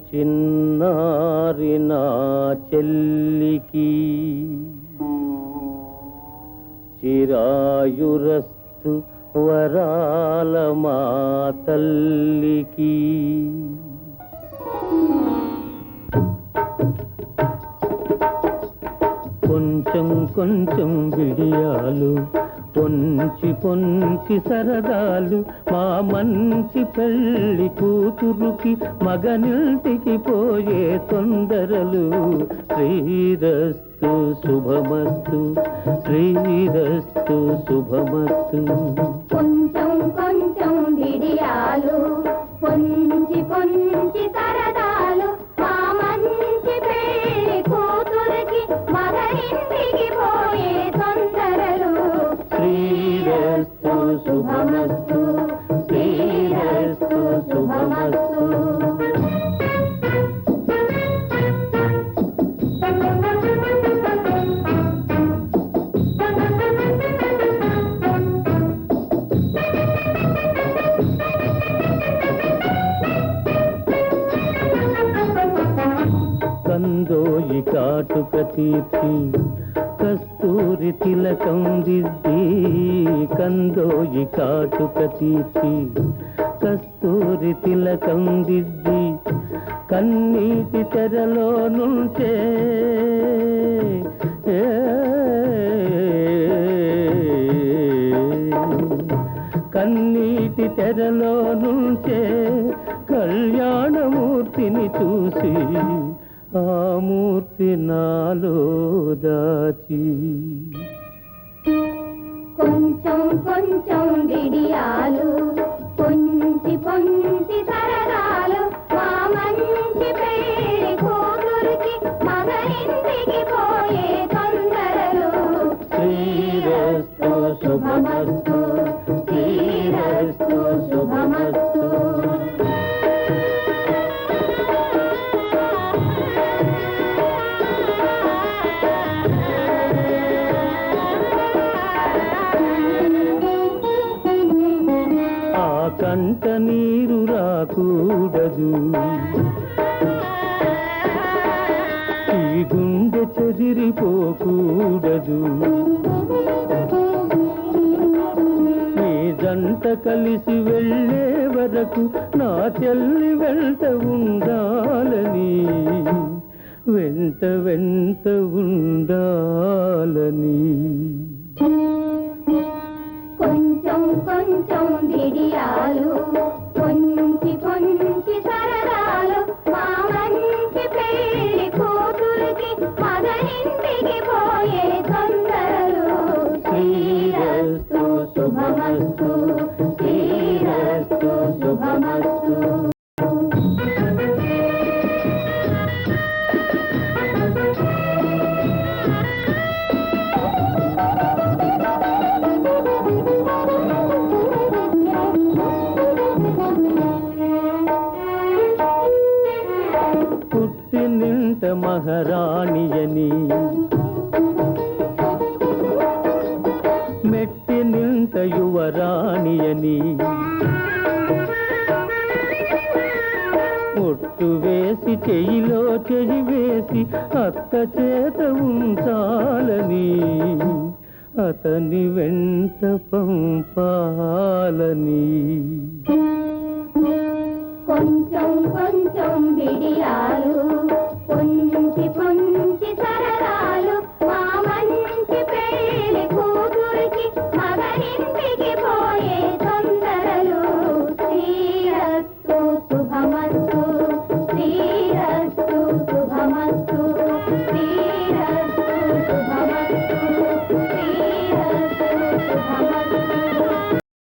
చిన్నారి నా చెల్లికి చిరాయురస్తు వరాల మా తల్లికి కొంచెం కొంచెం విడియాలు పొంచి పొంచి సరదాలు మా మంచి పెళ్లి కూతురుకి మగనింటికి పోయే తొందరలు శ్రీరస్తు శుభమస్తు శ్రీరస్తు శుభమస్తు కొంచెం కొంచెం విడియాలు పొంచి పొంచి సరదాలు మా మంచి పెళ్లి కూతురుకి మగనింటికి పోయే తొందరలు శ్రీరస్తు శుభమస్తు శ్రీరస్తు శుభమస్తు కందోయి కాటుక తీర్చి కస్తూరి తిలకం దిద్ది కందోయి కాటుక తీర్చి కస్తూరి తిలకం దిద్ది కన్నీటి తెరలో నుంచే కన్నీటి తెరలో నుంచే కళ్యాణమూర్తిని చూసి ఆ మూర్తి నాలో దాచి కొంచెం కొంచెం విడియాలు పొంచి పొంచి సరదాలు మా మంచి పెళ్లి కూతురుకి మగనింటికి పోయే తొందరలు శ్రీరస్తు శుభమస్తు శ్రీరస్తు శుభమస్తు కంట నీరు రాకూడదు ఈ గుండె చెదిరిపోకూడదు నీ జంట కలిసి వెళ్ళే వరకు నా చెల్లి వెంట ఉండాలని వెంట వెంట ఉండాలని కొంచెం కొంచెం విడియాలు పొంచి పొంచి సరదాలు మా మంచి పెళ్లి కూతురుకి మగనింటికి పోయే తొందరలు శ్రీరస్తు శుభమస్తు శ్రీరస్తు శుభమస్తు పుట్టినింట మహారాణియని మెట్టినింట యువరాణియని ఒట్టు వేసి చెయ్యిలో చెయ్యి వేసి అత్త చేత ఉంచాలని అతని వెంట పంపాలని